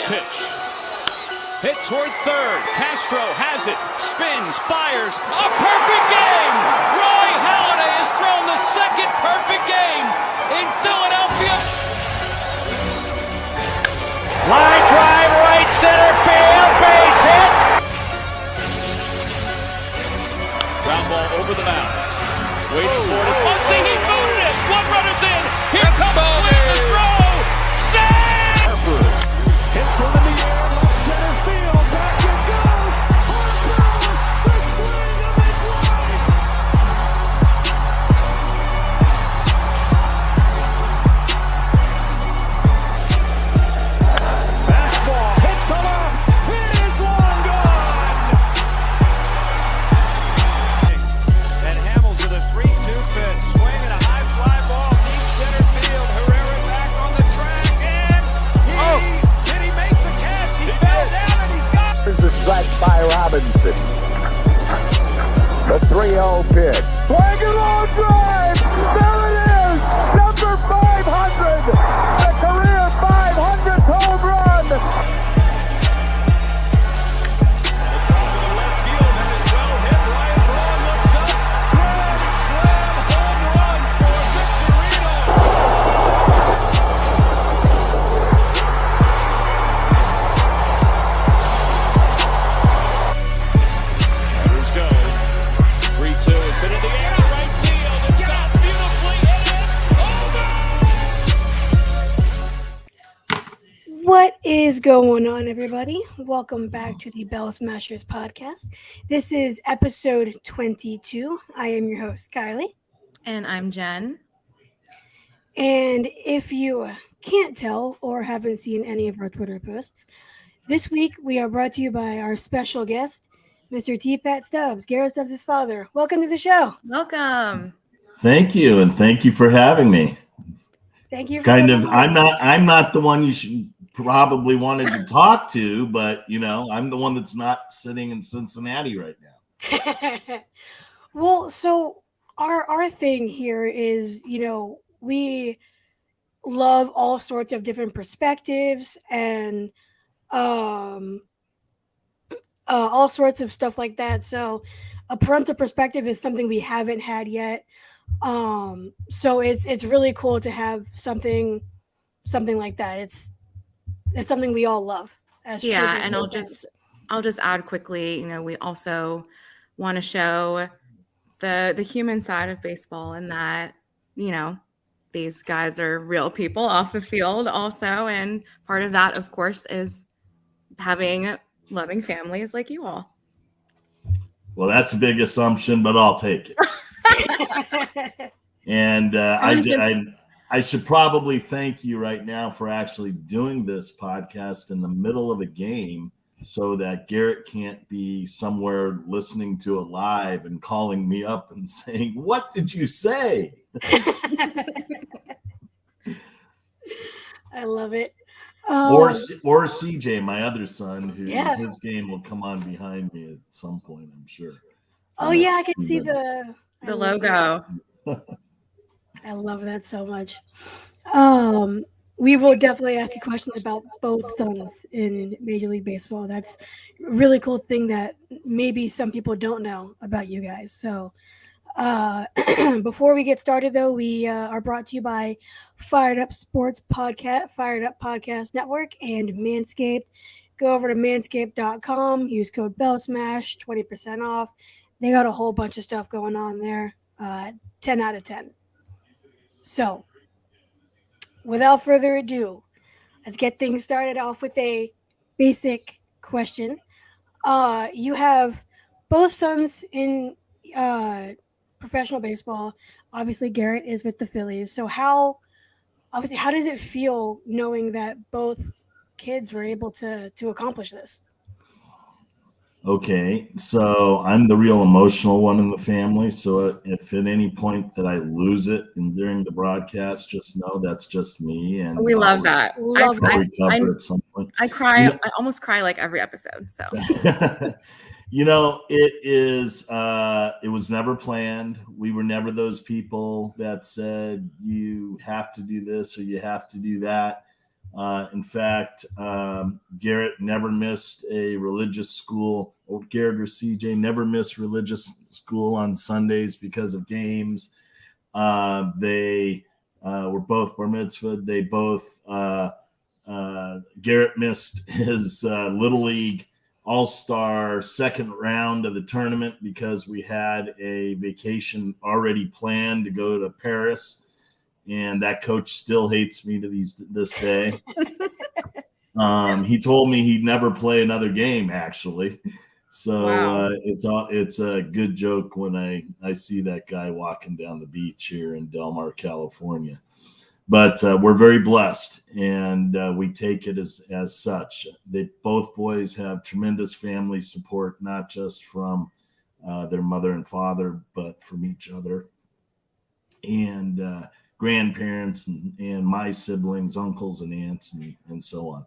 pitch. Hit toward third. Castro has it. Spins. Fires. A perfect game. Roy Halladay has thrown the second perfect game in Philadelphia. Line drive, right center field, base hit. Ground ball over the mound. Waiting for it. Muncy, he booted it. One runner's in. Here comes Swing, the throw. Save! Hits one in the air, left center field. Back it goes. Harper, the swing of his life. Fastball hit to left. It is long gone. And Hamels with a 3-2 pitch. Swing and a high fly ball. Deep center field. Herrera back on the track. And did he make the catch? He fell down and he's got Here's the strike by Robinson. The 3-0 pitch. Swing and long drive. There it is. Number 500. The career 500th home run. Left field and it's well hit. Ryan Braun looks up. Grand slam home run for Victorino. Batters go. 3-2. It's been in the air to right field. It's got beautifully hit. Over. What is going on, everybody? Welcome back to the Bell Smashers podcast. This is episode 22. I am your host, Kylie. And I'm Jen. And if you can't tell or haven't seen any of our Twitter posts, this week we are brought to you by our special guest, Mr. T-Pat Stubbs, Garrett Stubbs' father. Welcome to the show. Welcome. Thank you, and thank you for having me. Thank you. I'm not the one you should probably wanted to talk to, but I'm the one that's not sitting in Cincinnati right now. Well, so our thing here is, we love all sorts of different perspectives and all sorts of stuff like that. So a parental perspective is something we haven't had yet. So it's really cool to have something like that. It's something we all love. Yeah, and I'll just add quickly, we also want to show the human side of baseball, and that, these guys are real people off the field also, and part of that, of course, is having loving families like you all. Well, that's a big assumption, but I'll take it. And I should probably thank you right now for actually doing this podcast in the middle of a game, so that Garrett can't be somewhere listening to it live and calling me up and saying, "What did you say?" I love it. Or CJ, my other son, who his game will come on behind me at some point, I'm sure. Oh yeah, I can see the logo. I love that so much. We will definitely ask you questions about both sons in Major League Baseball. That's a really cool thing that maybe some people don't know about you guys. So before we get started, though, we are brought to you by Fired Up Sports Podcast, Fired Up Podcast Network, and Manscaped. Go over to manscaped.com, use code BELLSMASH, 20% off. They got a whole bunch of stuff going on there. 10 out of 10. So, without further ado, let's get things started off with a basic question. You have both sons in professional baseball. Obviously, Garrett is with the Phillies. So how does it feel knowing that both kids were able to accomplish this? Okay, so I'm the real emotional one in the family. So if at any point that I lose it during the broadcast, just know that's just me. And we love that. Love I'll that. recover at some point. I cry. I almost cry like every episode. So it was never planned. We were never those people that said you have to do this or you have to do that. In fact, Garrett never missed a religious school, or Garrett or CJ never missed religious school on Sundays because of games. They were both bar mitzvah. They both, Garrett missed his Little League All-Star second round of the tournament because we had a vacation already planned to go to Paris. And that coach still hates me to this day. He told me he'd never play another game, actually. So Wow. it's a good joke when I see that guy walking down the beach here in Del Mar, California. But we're very blessed, and we take it as such. Both boys have tremendous family support, not just from their mother and father, but from each other. And grandparents and my siblings, uncles and aunts, and so on.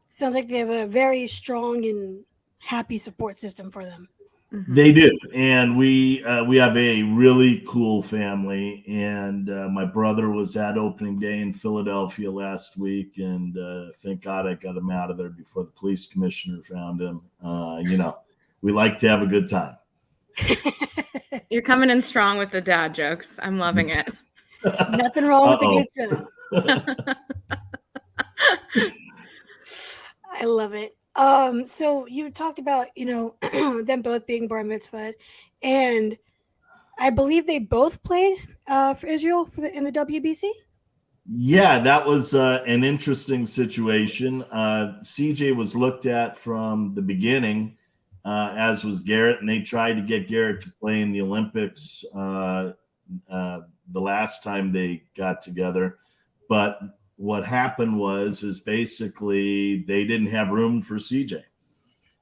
Sounds like they have a very strong and happy support system for them. Mm-hmm. They do, and we have a really cool family. And my brother was at opening day in Philadelphia last week, and thank God I got him out of there before the police commissioner found him. We like to have a good time. You're coming in strong with the dad jokes. I'm loving it. Nothing wrong with the good too. I love it. So you talked about, them both being bar mitzvah, and I believe they both played for Israel in the WBC. Yeah, that was an interesting situation. CJ was looked at from the beginning, as was Garrett, and they tried to get Garrett to play in the Olympics the last time they got together. But what happened is basically they didn't have room for CJ.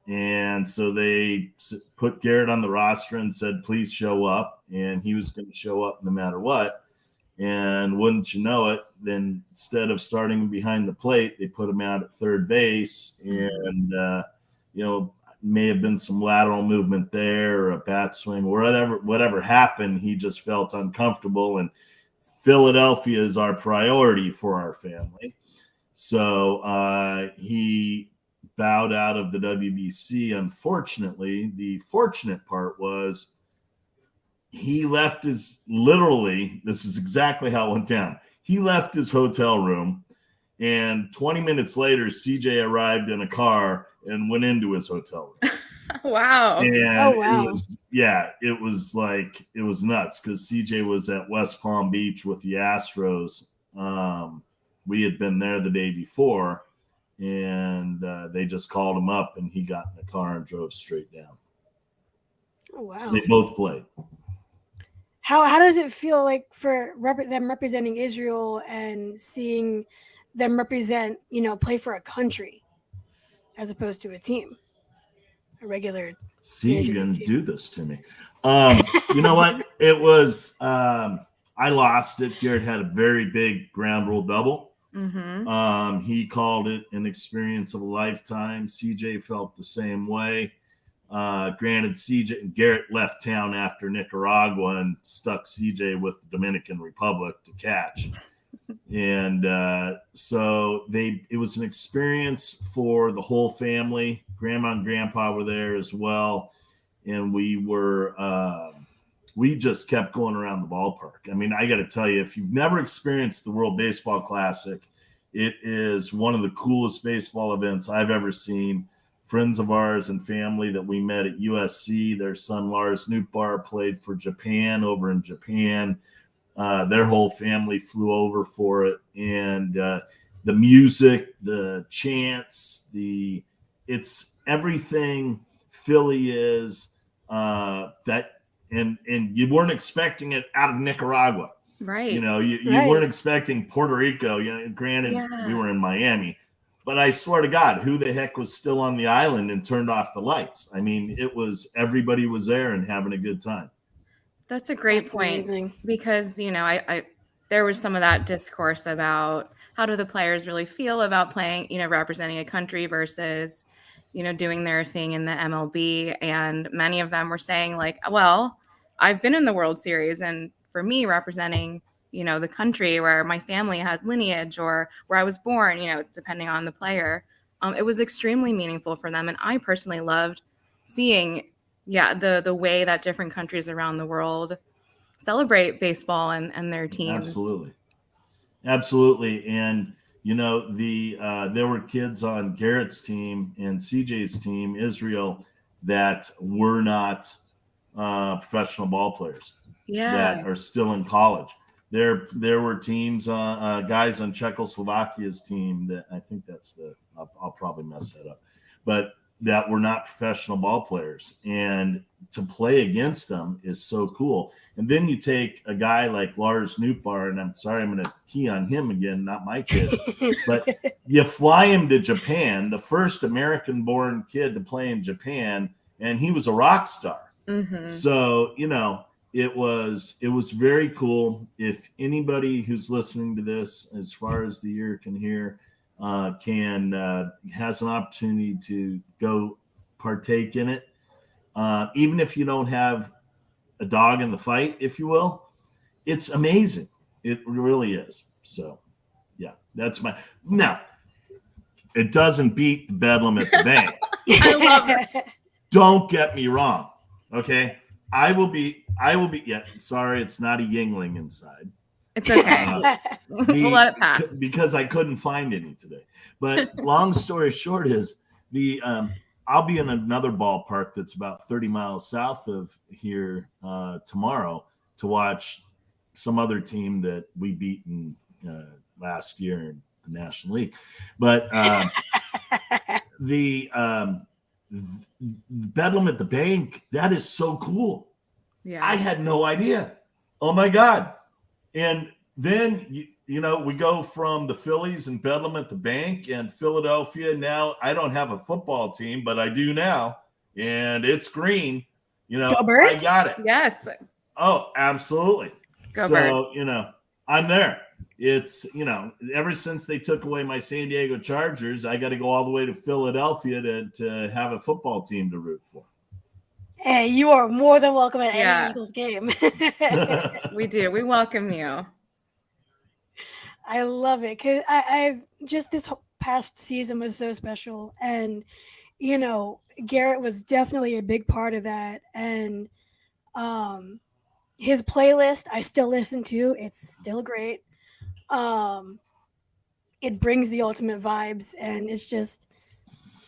And so they put Garrett on the roster and said, please show up. And he was going to show up no matter what. And wouldn't you know it, then instead of starting behind the plate, they put him out at third base. And, may have been some lateral movement there or a bat swing, or whatever happened. He just felt uncomfortable. And Philadelphia is our priority for our family. So he bowed out of the WBC. Unfortunately, the fortunate part was he left this is exactly how it went down. He left his hotel room, and 20 minutes later, CJ arrived in a car and went into his hotel room. Wow. And wow. it was nuts because CJ was at West Palm Beach with the Astros. We had been there the day before, and they just called him up, and he got in the car and drove straight down. Oh, wow. So they both played. How does it feel like for them representing Israel and seeing them represent, play for a country as opposed to a team, a regular? See, you're going to do this to me. You know what? It was, I lost it. Garrett had a very big ground rule double. Mm-hmm. He called it an experience of a lifetime. CJ felt the same way. Granted, Garrett left town after Nicaragua and stuck CJ with the Dominican Republic to catch. And so it was an experience for the whole family. Grandma and grandpa were there as well. And we just kept going around the ballpark. I mean, I got to tell you, if you've never experienced the World Baseball Classic, it is one of the coolest baseball events I've ever seen. Friends of ours and family that we met at USC, their son Lars Nootbaar played for Japan over in Japan. Their whole family flew over for it. And the music, the chants, it's everything Philly is and you weren't expecting it out of Nicaragua. Right. You Right. weren't expecting Puerto Rico. Granted, we were in Miami. But I swear to God, who the heck was still on the island and turned off the lights? I mean, everybody was there and having a good time. That's a great point. Amazing. Because, there was some of that discourse about how do the players really feel about playing, representing a country versus, doing their thing in the MLB. And many of them were saying like, well, I've been in the World Series, and for me, representing the country where my family has lineage or where I was born, depending on the player. It was extremely meaningful for them. And I personally loved seeing, the way that different countries around the world celebrate baseball and their teams. Absolutely. And, there were kids on Garrett's team and CJ's team, Israel, that were not professional ball players that are still in college. There were teams, guys on Czechoslovakia's team that I think I'll probably mess that up, but that were not professional ball players. And to play against them is so cool. And then you take a guy like Lars Nootbaar, and I'm sorry, I'm going to key on him again, not my kids, but you fly him to Japan, the first American-born kid to play in Japan, and he was a rock star. Mm-hmm. So, it was very cool. If anybody who's listening to this, as far as the ear can hear, has an opportunity to go partake in it, even if you don't have a dog in the fight, if you will, it's amazing. It really is. So, yeah, that's now. It doesn't beat the Bedlam at the Bank. I love it. Don't get me wrong. Okay. I will be, sorry, it's not a Yingling inside. It's okay. We'll let it pass. Because I couldn't find any today. But long story short is I'll be in another ballpark that's about 30 miles south of here tomorrow to watch some other team that we beat in last year in the National League. But the Bedlam at the Bank, that is so cool. Yeah, I had no idea. Oh my God. And then we go from the Phillies and Bedlam at the Bank and Philadelphia. Now I don't have a football team, but I do now, and it's green. Go Birds? I got it. Yes. Oh, absolutely. Go Birds. So I'm there. It's, ever since they took away my San Diego Chargers, I got to go all the way to Philadelphia to have a football team to root for. Hey, you are more than welcome at any Eagles game. We do. We welcome you. I love it because I've just this past season was so special. And, Garrett was definitely a big part of that. And his playlist, I still listen to. It's still great. It brings the ultimate vibes, and it's just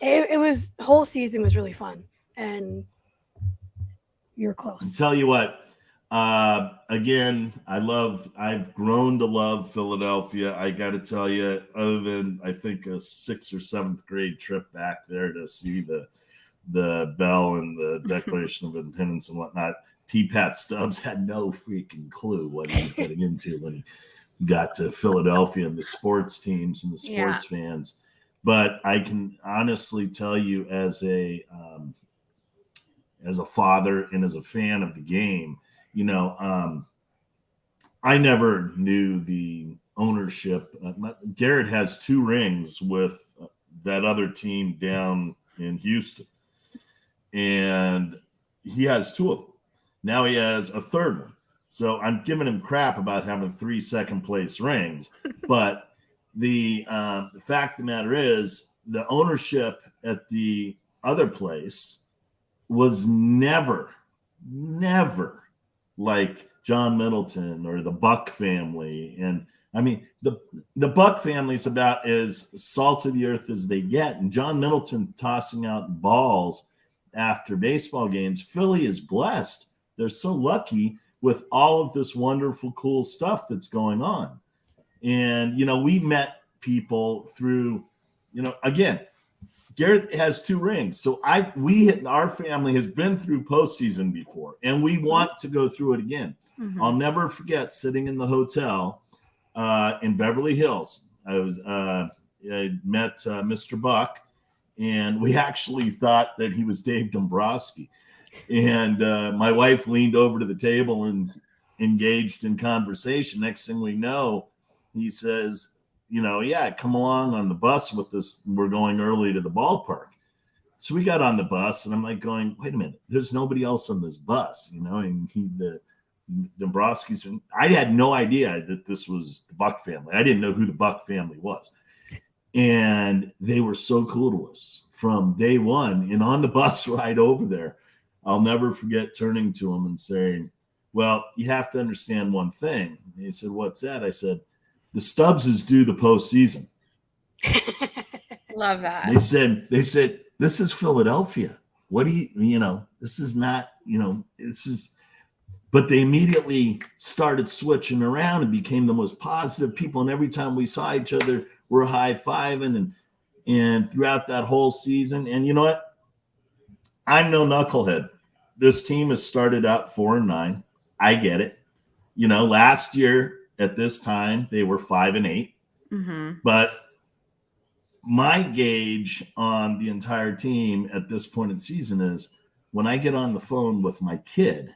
it was whole season was really fun, and you're close. I'll tell you what, again, I've grown to love Philadelphia. I got to tell you, other than I think a 6th or 7th grade trip back there to see the bell and the Declaration of Independence and whatnot, T-Pat Stubbs had no freaking clue what he was getting into when he got to Philadelphia and the sports teams and the sports fans. But I can honestly tell you, as a father and as a fan of the game, I never knew the ownership. Garrett has 2 rings with that other team down in Houston, and he has 2 of them. Now he has a 3rd one. So I'm giving him crap about having 3 second-place rings. But the fact of the matter is, the ownership at the other place was never like John Middleton or the Buck family. And I mean, the Buck family's about as salt of the earth as they get. And John Middleton tossing out balls after baseball games. Philly is blessed. They're so lucky with all of this wonderful, cool stuff that's going on. And, we met people through, again, Garrett has 2 rings. So our family has been through postseason before, and we want to go through it again. Mm-hmm. I'll never forget sitting in the hotel in Beverly Hills. I met Mr. Buck, and we actually thought that he was Dave Dombrowski. And my wife leaned over to the table and engaged in conversation. Next thing we know, he says, come along on the bus with us. We're going early to the ballpark. So we got on the bus, and I'm like going, wait a minute, there's nobody else on this bus, and Dombrowski's. I had no idea that this was the Buck family. I didn't know who the Buck family was. And they were so cool to us from day one. And on the bus ride over there, I'll never forget turning to him and saying, well, you have to understand one thing. And he said, what's that? I said, the Stubbses do the postseason. Love that. They said, this is Philadelphia. What do you, this is not, this is, but they immediately started switching around and became the most positive people. And every time we saw each other, we're high-fiving and throughout that whole season. And you know what? I'm no knucklehead. This team has started out 4-9. I get it. Last year at this time, they were 5-8. Mm-hmm. But my gauge on the entire team at this point in the season is when I get on the phone with my kid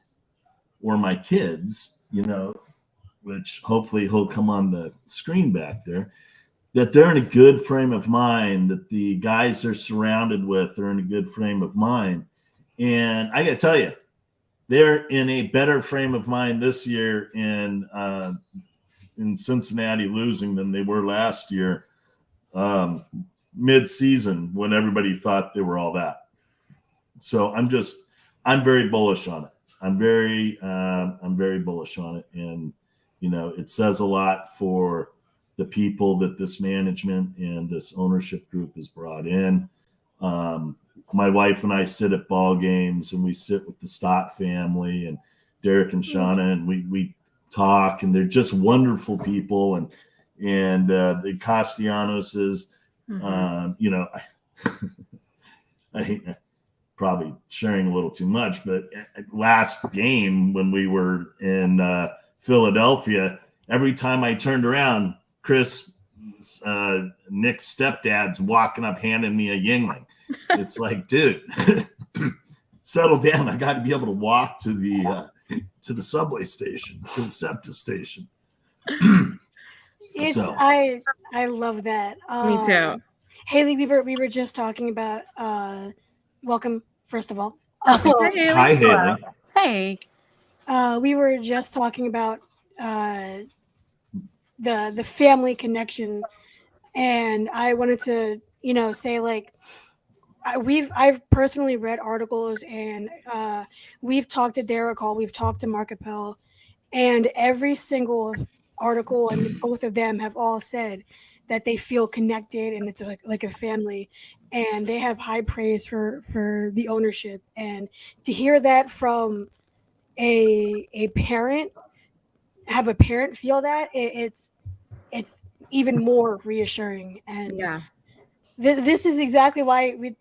or my kids, which hopefully he'll come on the screen back there, that they're in a good frame of mind, that the guys they're surrounded with are in a good frame of mind. And I got to tell you, they're in a better frame of mind this year in Cincinnati losing than they were last year, mid-season, when everybody thought they were all that. So I'm very bullish on it. I'm very bullish on it. And, it says a lot for the people that this management and this ownership group has brought in. My wife and I sit at ball games, and we sit with the Stott family and Derek and Shauna, and we talk, and they're just wonderful people. And the Castellanoses, I probably sharing a little too much, but last game when we were in Philadelphia, every time I turned around, Chris, Nick's stepdad's walking up handing me a Yingling. It's like, dude, settle down. I got to be able to walk to the subway station, to the SEPTA station. I love that. Me too. Haley, we were just talking about welcome, first of all. Hi, Haley. Hey. We were just talking about the family connection, and I wanted to say, like, I've personally read articles, and we've talked to Derek Hall, we've talked to Mark Appel, and every single article and both of them have all said that they feel connected and it's like a family, and they have high praise for the ownership. And to hear that from a parent, have a parent feel that, it's even more reassuring. And Yeah. This is exactly why we,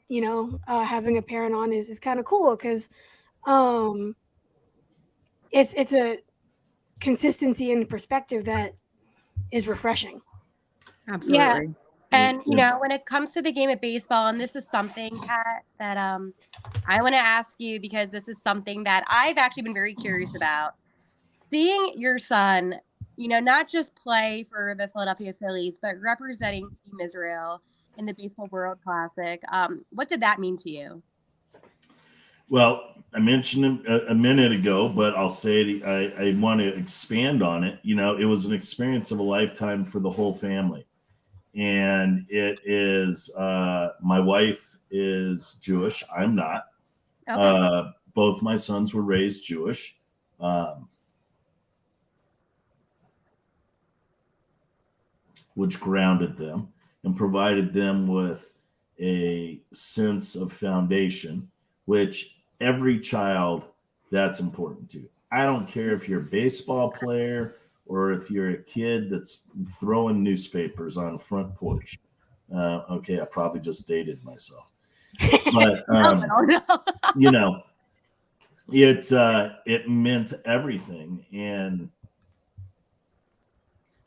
having a parent on is kind of cool, because it's a consistency and perspective that is refreshing. Absolutely. Yeah. And, when it comes to the game of baseball, and this is something, Pat, that I want to ask you, because this is something that I've actually been very curious about. Seeing your son, not just play for the Philadelphia Phillies, but representing Team Israel in the Baseball World Classic. What did that mean to you? Well, I mentioned it a minute ago, but I'll say it, I want to expand on it. It was an experience of a lifetime for the whole family. And it is, my wife is Jewish. I'm not. Okay. Both my sons were raised Jewish. Which grounded them and provided them with a sense of foundation, which every child, that's important to. I don't care if you're a baseball player or if you're a kid that's throwing newspapers on a front porch. Okay, I probably just dated myself. But, it meant everything. And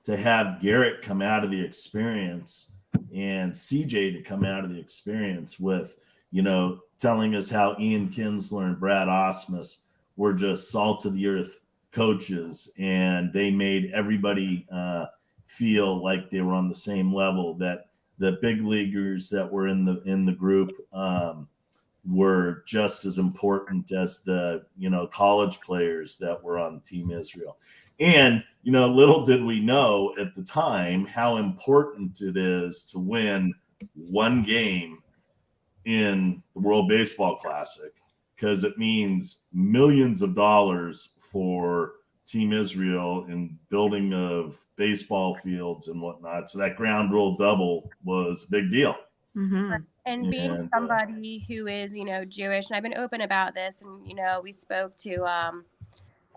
to have Garrett come out of the experience and CJ to come out of the experience with, telling us how Ian Kinsler and Brad Osmus were just salt of the earth coaches, and they made everybody feel like they were on the same level, that the big leaguers that were in the group, were just as important as the, college players that were on Team Israel. And, little did we know at the time how important it is to win one game in the World Baseball Classic, because it means millions of dollars for Team Israel in building of baseball fields and whatnot. So that ground rule double was a big deal. Mm-hmm. And being somebody who is, Jewish, and I've been open about this, and, we spoke to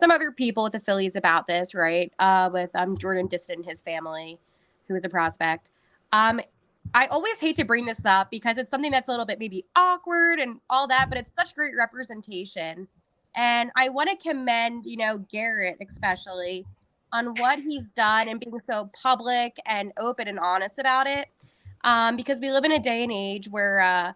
some other people with the Phillies about this, right? With Jordan Diston and his family, who is a prospect. I always hate to bring this up because it's something that's a little bit maybe awkward and all that, but it's such great representation. And I want to commend, Garrett especially on what he's done and being so public and open and honest about it. Because we live in a day and age where,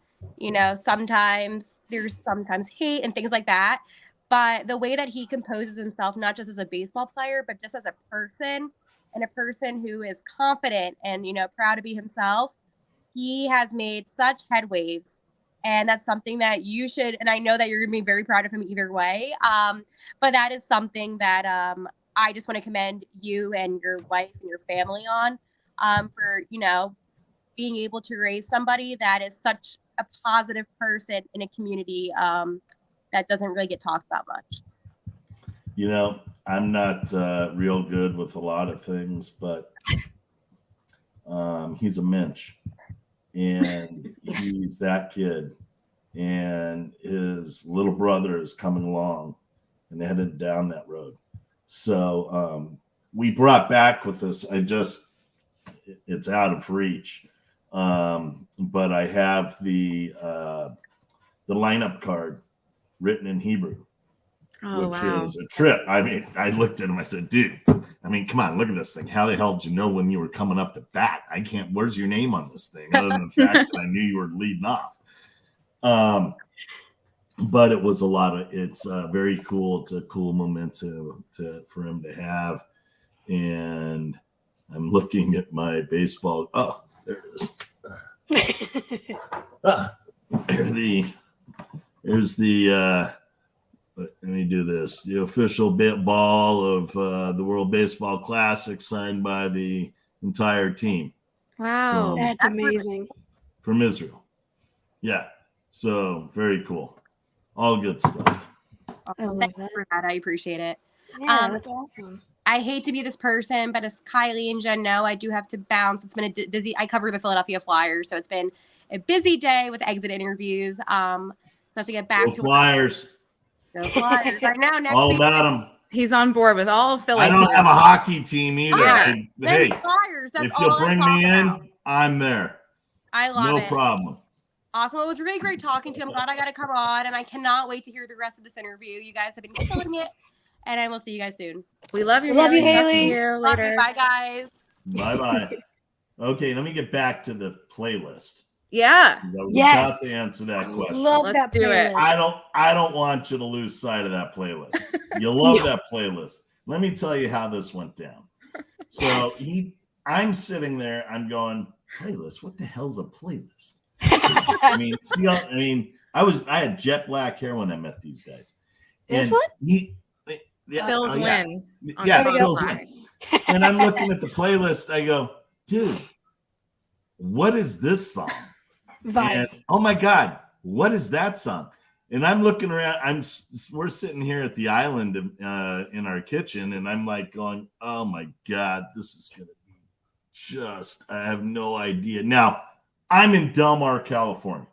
sometimes there's hate and things like that. But the way that he composes himself, not just as a baseball player, but just as a person, and a person who is confident and, proud to be himself, he has made such headwaves. And that's something that you should, and I know that you're going to be very proud of him either way. But that is something that I just want to commend you and your wife and your family on for, being able to raise somebody that is such a positive person in a community that doesn't really get talked about much. I'm not real good with a lot of things, but he's a mensch, and he's that kid, and his little brother is coming along and headed down that road. So we brought back with us, it's out of reach. But I have the lineup card written in Hebrew, which is a trip. I mean, I looked at him, I said, dude, come on, look at this thing. How the hell did you know when you were coming up to bat? Where's your name on this thing? Other than the fact that I knew you were leading off. But it was it's very cool. It's a cool memento for him to have. And I'm looking at my baseball. Oh, there it is. Here's the let me do this. The official ball of the World Baseball Classic signed by the entire team. Wow. That's amazing. From Israel. Yeah. So very cool. All good stuff. I love Thanks that. for that. I appreciate it. Yeah, that's awesome. I hate to be this person, but as Kylie and Jen know, I do have to bounce. It's been a busy. I cover the Philadelphia Flyers, so it's been a busy day with exit interviews. So I have to get back to Flyers. Go Flyers. I know. Next All season. about them. He's on board with all of Philly. I don't have a hockey team either. Yeah. Hey, Flyers. That's if you'll bring me in, I'm there. I love it. No problem. Awesome. Well, it was really great talking to you. I'm glad I got to come on, and I cannot wait to hear the rest of this interview. You guys have been killing it, and I will see you guys soon. We love you. We love you, Haley. Haley. See you later. Love you. Bye, guys. Bye-bye. Okay, let me get back to the playlist. Yeah. I was Yes. about to answer that question. Love Let's that do it. playlist. I don't want you to lose sight of that playlist. You love that playlist. Let me tell you how this went down. So I'm sitting there, I'm going, playlist? What the hell's a playlist? I had jet black hair when I met these guys. This And one? Phil's win. Yeah, There we Phil's go. win. And I'm looking at the playlist. I go, dude, what is this song? Vibes. And, oh my God, what is that song? And I'm looking around. We're sitting here at the island in our kitchen, and I'm like going, oh my God, this is gonna be just. I have no idea. Now I'm in Del Mar, California.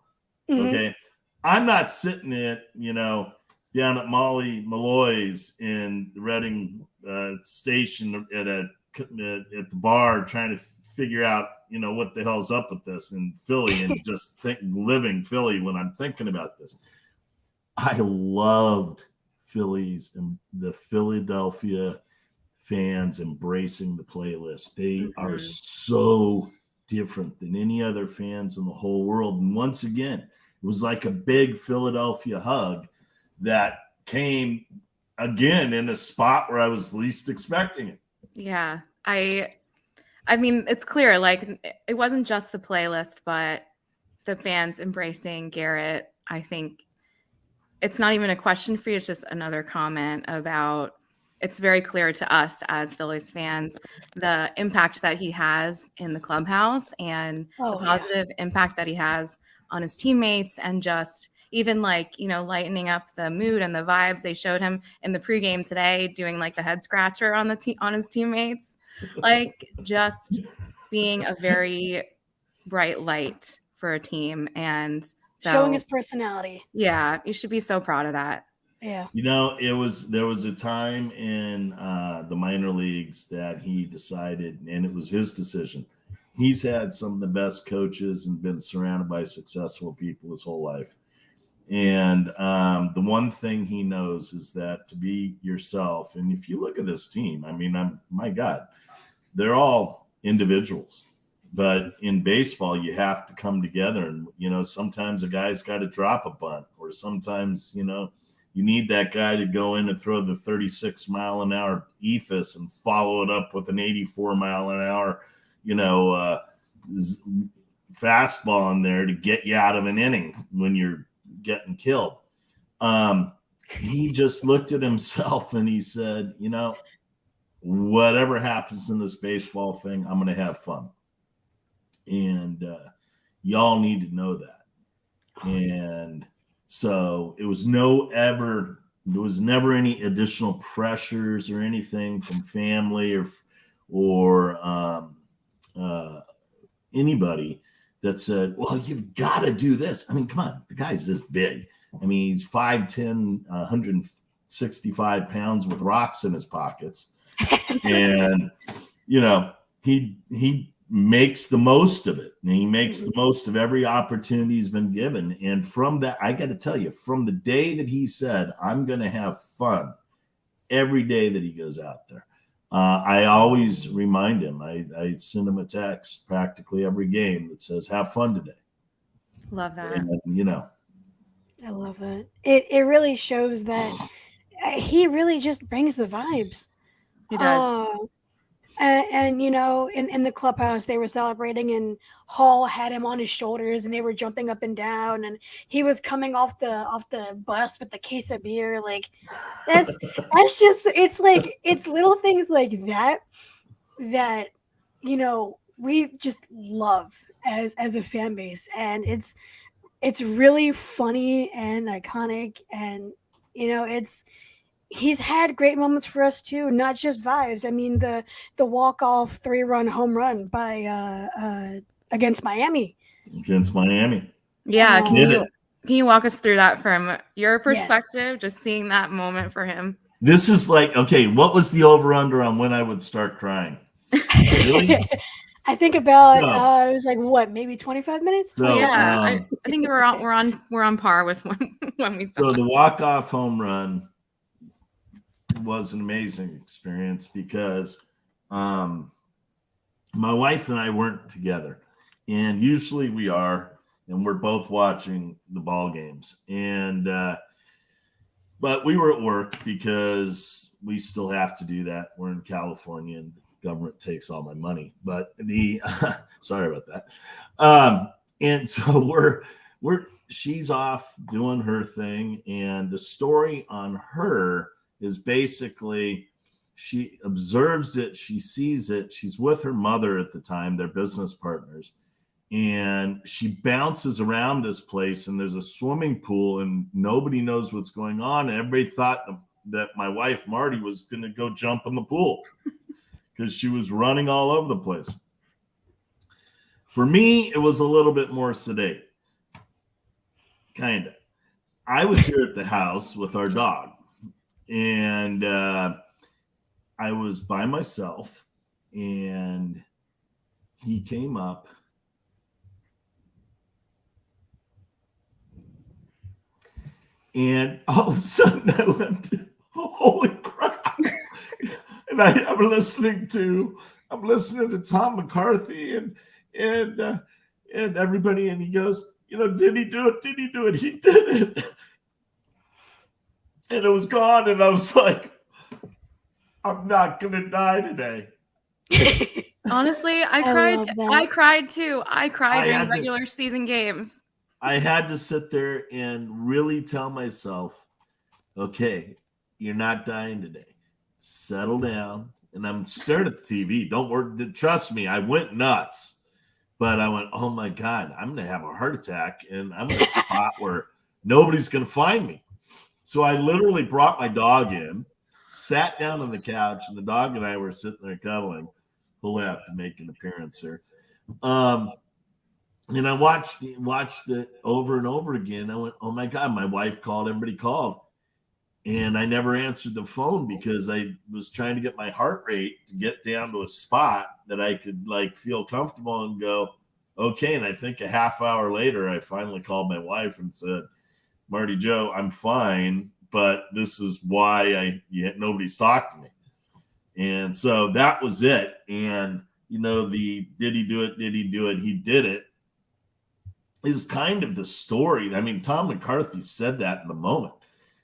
Mhm. Okay, I'm not sitting down at Molly Malloy's in the Reading station at the bar trying to figure out, what the hell's up with this in Philly and just living Philly when I'm thinking about this. I loved Phillies and the Philadelphia fans embracing the playlist. They are so different than any other fans in the whole world. And once again, it was like a big Philadelphia hug that came again in a spot where I was least expecting it. Yeah. I mean, it's clear, like, it wasn't just the playlist, but the fans embracing Garrett. I think it's not even a question for you. It's just another comment about, it's very clear to us as Phillies fans, the impact that he has in the clubhouse and the positive impact that he has on his teammates, and just even like, lightening up the mood and the vibes. They showed him in the pregame today doing like the head scratcher on on his teammates, like just being a very bright light for a team, and so, showing his personality. Yeah, you should be so proud of that. Yeah. There was a time in the minor leagues that he decided, and it was his decision. He's had some of the best coaches and been surrounded by successful people his whole life. And the one thing he knows is that to be yourself. And if you look at this team, I mean, my God, they're all individuals. But in baseball, you have to come together. And, sometimes a guy's got to drop a bunt, or sometimes, you need that guy to go in and throw the 36-mile-an-hour eephus and follow it up with an 84-mile-an-hour, fastball in there to get you out of an inning when you're getting killed. He just looked at himself and he said, whatever happens in this baseball thing, I'm going to have fun. And y'all need to know that. And so there was never any additional pressures or anything from family or anybody that said, well, you've got to do this. I mean, come on, the guy's this big. I mean, he's 5'10", 165 pounds with rocks in his pockets. And, he makes the most of it. And he makes the most of every opportunity he's been given. And from that, I got to tell you, from the day that he said, I'm going to have fun every day that he goes out there, I always remind him, I send him a text practically every game that says, have fun today. Love that. And, I love that. It really shows that he really just brings the vibes. He does. And in the clubhouse, they were celebrating, and Hall had him on his shoulders, and they were jumping up and down, and he was coming off the bus with the case of beer. Like that's just, it's little things like that we just love as a fan base, and it's really funny and iconic, and he's had great moments for us too, not just vibes. I mean, the walk-off 3-run home run by against Miami. Yeah, can you walk us through that from your perspective? Yes. Just seeing that moment for him. This is like, okay, what was the over/under on when I would start crying? Really? I think about it was like what, maybe 25 minutes. So, yeah, I think we're on par with when we saw. So the walk-off home run was an amazing experience because my wife and I weren't together, and usually we are, and we're both watching the ball games, and but we were at work because we still have to do that. We're in California and the government takes all my money, but sorry about that. And so she's off doing her thing, and the story on her is basically she observes it, she sees it, she's with her mother at the time, they're business partners, and she bounces around this place, and there's a swimming pool, and nobody knows what's going on, and everybody thought that my wife Marty was going to go jump in the pool because she was running all over the place. For me, it was a little bit more sedate, kind of. I was here at the house with our dog, and I was by myself, and he came up, and all of a sudden I went, holy crap. And I'm listening to Tom McCarthy and everybody, and he goes, did he do it? Did he do it? He did it. And it was gone, and I was like, I'm not gonna die today. Honestly, I cried. I cried too. I cried during regular season games. I had to sit there and really tell myself, okay, you're not dying today. Settle down. And I'm staring at the TV. Don't worry. Trust me, I went nuts. But I went, oh my God, I'm going to have a heart attack and I'm in a spot where nobody's going to find me. So I literally brought my dog in, sat down on the couch, and the dog and I were sitting there cuddling. He'll have to make an appearance here. And I watched it over and over again. I went, oh my God, my wife called, everybody called. And I never answered the phone because I was trying to get my heart rate to get down to a spot that I could like feel comfortable and go, okay. And I think a half hour later, I finally called my wife and said, Marty Joe, I'm fine, but this is why nobody's talked to me. And so that was it. And, did he do it? Did he do it? He did it. Is kind of the story. I mean, Tom McCarthy said that in the moment.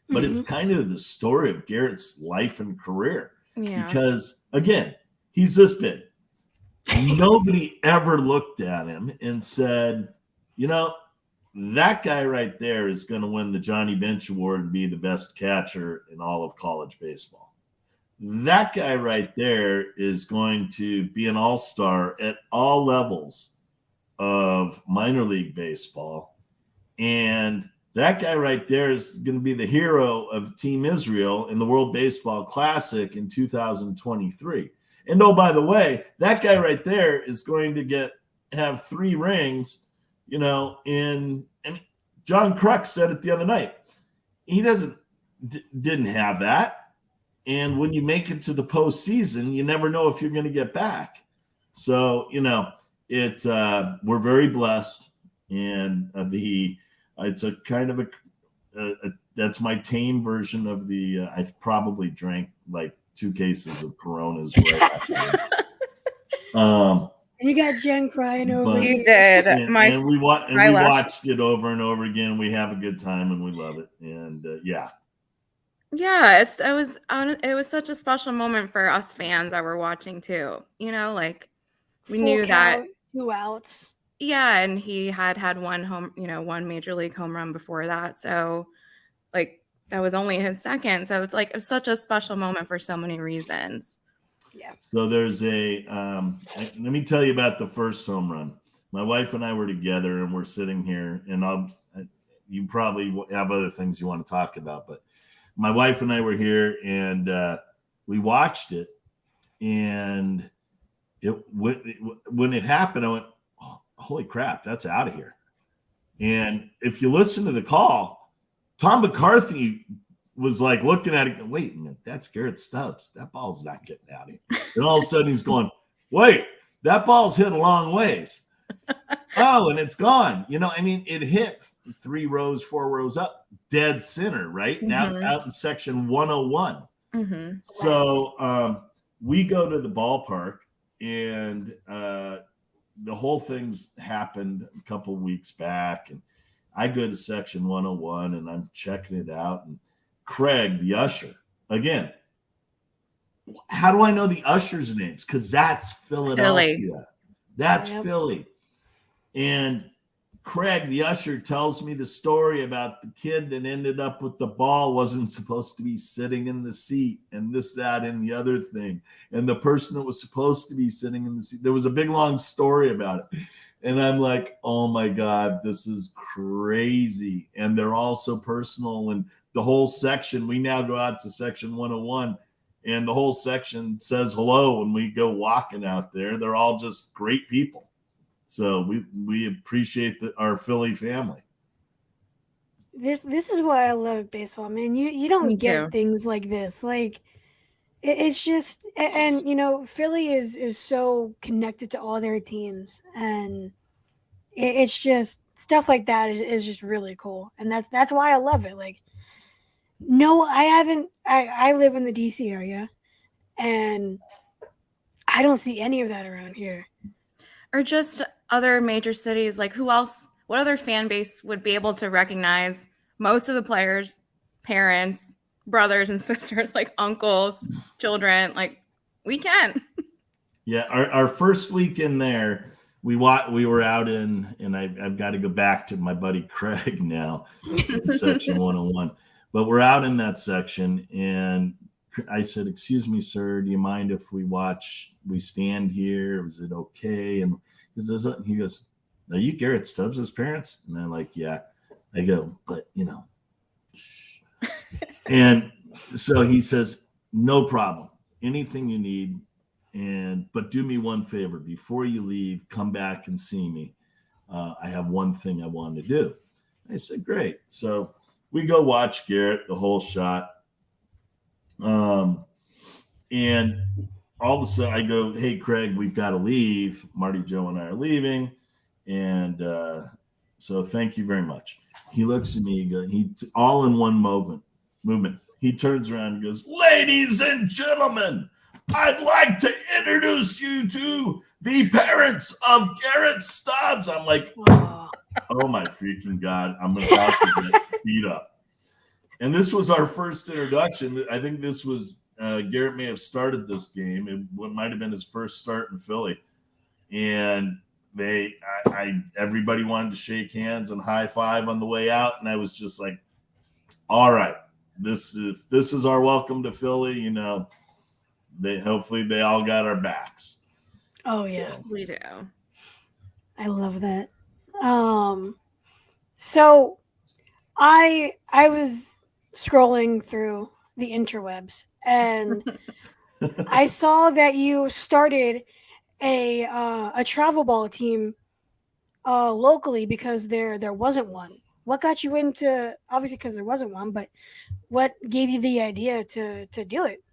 But it's kind of the story of Garrett's life and career. Yeah. Because, again, he's this big. Nobody ever looked at him and said, that guy right there is going to win the Johnny Bench Award and be the best catcher in all of college baseball. That guy right there is going to be an all-star at all levels of minor league baseball. And that guy right there is going to be the hero of Team Israel in the World Baseball Classic in 2023. And oh, by the way, that guy right there is going to have 3 rings, and John Kruk said it the other night. He didn't have that. And when you make it to the postseason, you never know if you're going to get back. So, we're very blessed. And it's a kind of that's my tame version of I probably drank like 2 cases of Coronas right after. You got Jen crying over. You did. And we watched it over and over again. We have a good time and we love it. And yeah. Yeah, it was such a special moment for us fans that were watching too. We knew count, that 2 outs. Yeah, and he had one major league home run before that. So that was only his second. So it was such a special moment for so many reasons. Yeah. So there's let me tell you about the first home run. My wife and I were together and we're sitting here and you probably have other things you want to talk about, but my wife and I were here and we watched it, and when it happened, I went, holy crap, that's out of here. And if you listen to the call, Tom McCarthy was like looking at it, wait a minute, that's Garrett Stubbs. That ball's not getting out of here. And all of a sudden he's going, wait, that ball's hit a long ways. Oh, and it's gone. It hit 3 rows, 4 rows up, dead center, right? Now out in section 101. So we go to the ballpark and the whole thing's happened a couple of weeks back, and I go to section 101 and I'm checking it out, and Craig, the usher, again, how do I know the usher's names? Because that's Philadelphia. Philly. That's Philly. And Craig, the usher, tells me the story about the kid that ended up with the ball wasn't supposed to be sitting in the seat, and this, that, and the other thing. And the person that was supposed to be sitting in the seat, there was a big, long story about it. And I'm like, oh my God, this is crazy. And they're all so personal. And the whole section, we now go out to section 101, and the whole section says hello when we go walking out there. They're all just great people. So we appreciate our Philly family. This is why I love baseball, man. You don't get things like this. It's just, and Philly is so connected to all their teams, and it's just stuff like that is just really cool, and that's why I love it. No, I haven't. I live in the DC area, and I don't see any of that around here. Or just other major cities, who else, what other fan base would be able to recognize most of the players, parents, brothers and sisters, uncles, children, we can. Yeah, our first week in there, we were out and I've got to go back to my buddy Craig now in section 101, but we're out in that section, and I said, "Excuse me, sir, do you mind if we stand here? Is it okay?" And he goes, "Are you Garrett Stubbs' parents?" And I'm like, "Yeah." I go, "But shh." And so he says, "No problem. Anything you need. But do me one favor. Before you leave, come back and see me. I have one thing I want to do." I said, "Great." So we go watch Garrett the whole shot. And all of a sudden I go, "Hey, Craig, we've got to leave. Marty, Joe, and I are leaving. And so thank you very much." He looks at me, all in one movement. He turns around and goes, "Ladies and gentlemen, I'd like to introduce you to the parents of Garrett Stubbs." I'm like, oh my freaking God, I'm about to get beat up. And this was our first introduction. I think this was Garrett may have started this game. It might have been his first start in Philly. And everybody wanted to shake hands and high five on the way out. And I was just like, all right, this is our welcome to Philly. Hopefully they all got our backs. Oh yeah, we do. I love that. So I was scrolling through the interwebs, and I saw that you started a travel ball team locally because there wasn't one. What got you into, obviously because there wasn't one, but what gave you the idea to do it?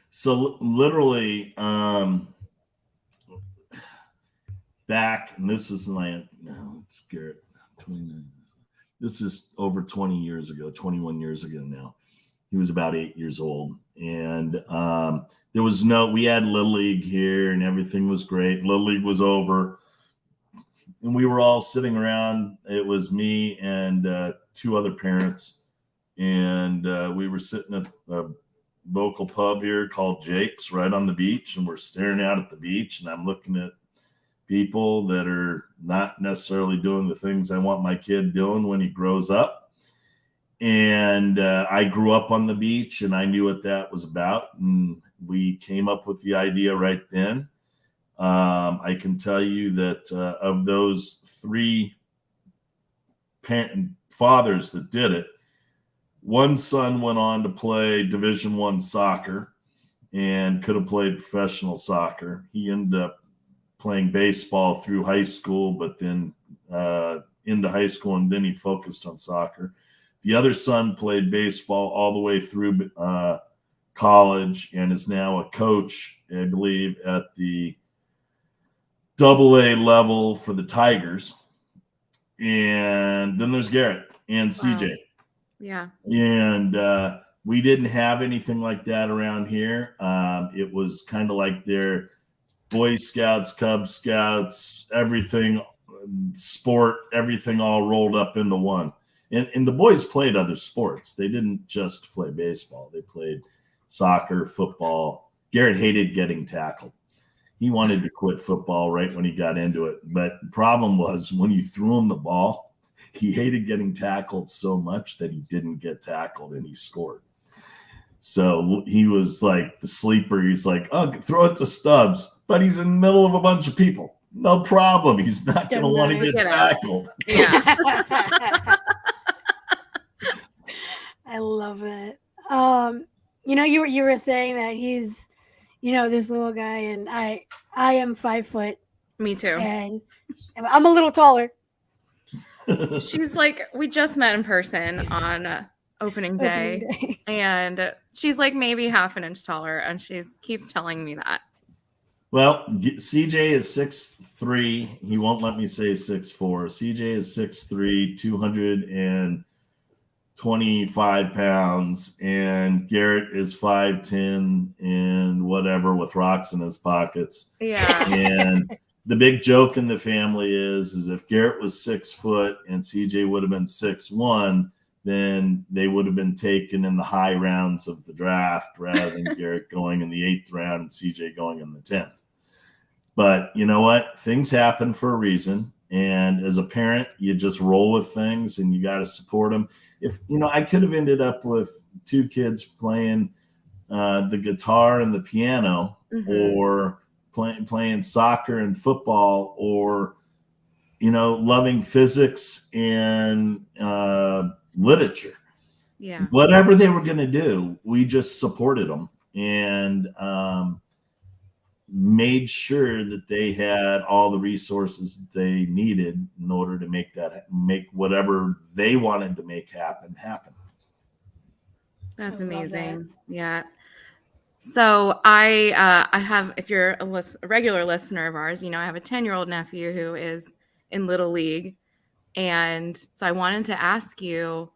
So literally back, and this is it's Garrett, 29. This is over 20 years ago, 21 years ago now. He was about 8 years old. And we had Little League here and everything was great. Little League was over. And we were all sitting around. It was me and two other parents. And we were sitting at a local pub here called Jake's right on the beach. And we're staring out at the beach. And I'm looking at people that are not necessarily doing the things I want my kid doing when he grows up. And I grew up on the beach and I knew what that was about. And we came up with the idea right then. I can tell you that of those three fathers that did it, one son went on to play Division I soccer and could have played professional soccer. He ended up playing baseball through high school, but then into high school, and then he focused on soccer. The other son played baseball all the way through college and is now a coach, I believe, at the AA level for the Tigers. And then there's Garrett and CJ. Yeah. And we didn't have anything like that around here. It was kind of like their Boy Scouts, Cub Scouts, everything, sport, everything all rolled up into one. And the boys played other sports. They didn't just play baseball. They played soccer, football. Garrett hated getting tackled. He wanted to quit football right when he got into it. But the problem was when you threw him the ball, he hated getting tackled so much that he didn't get tackled and he scored. So he was like the sleeper. He's like, "Oh, throw it to Stubbs." But he's in the middle of a bunch of people. No problem. He's not going to want to get tackled. Yeah. I love it. You were saying that he's, this little guy, and I am 5 foot. Me too. And I'm a little taller. She's like, we just met in person on opening day. And she's like maybe half an inch taller, and she keeps telling me that. Well, CJ is 6'3". He won't let me say 6'4". CJ is 6'3", 225 pounds, and Garrett is 5'10" and whatever with rocks in his pockets. Yeah. And the big joke in the family is if Garrett was 6 foot and CJ would have been 6'1", then they would have been taken in the high rounds of the draft rather than Garrett going in the 8th round and CJ going in the 10th. But you know what? Things happen for a reason. And as a parent, you just roll with things and you got to support them. If, I could have ended up with 2 kids playing the guitar and the piano, or playing soccer and football, or, loving physics and literature. Yeah. Whatever they were going to do, we just supported them and made sure that they had all the resources that they needed in order to make whatever they wanted to make happen. That's amazing. Yeah. So I have, if you're a regular listener of ours, I have a 10-year-old nephew who is in Little League. And so I wanted to ask you,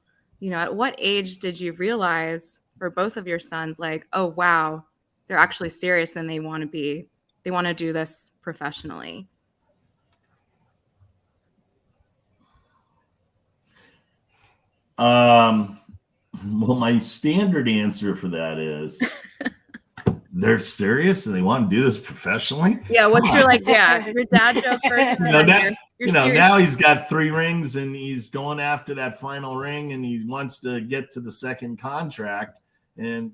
at what age did you realize for both of your sons, like, oh, wow, they're actually serious and they want to do this professionally? Well, my standard answer for that is they're serious and they want to do this professionally. Yeah. What's your your dad joke first? Now he's got 3 rings and he's going after that final ring and he wants to get to the second contract. And,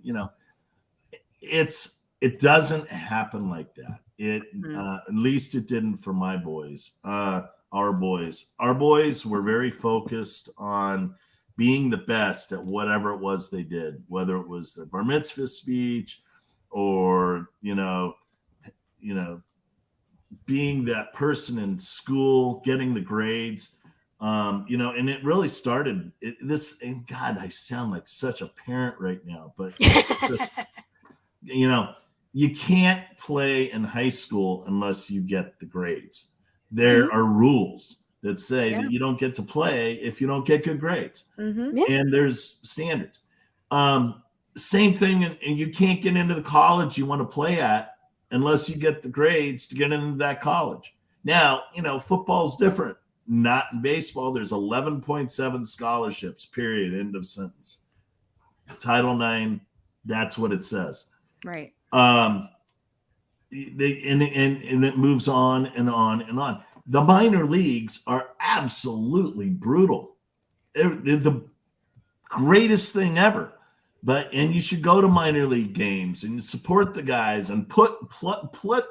it doesn't happen like that. At least it didn't for my boys. Our boys were very focused on being the best at whatever it was they did, whether it was the bar mitzvah speech or, being that person in school, getting the grades, and it really started and God, I sound like such a parent right now, but just, you can't play in high school unless you get the grades. There are rules that say that you don't get to play if you don't get good grades. And there's standards. Same thing, and you can't get into the college you want to play at unless you get the grades to get into that college. Now, football's different. Not in baseball. There's 11.7 scholarships, period, end of sentence. Title IX, that's what it says. Right. And it moves on and on and on. The minor leagues are absolutely brutal. They're the greatest thing ever. And you should go to minor league games and support the guys and put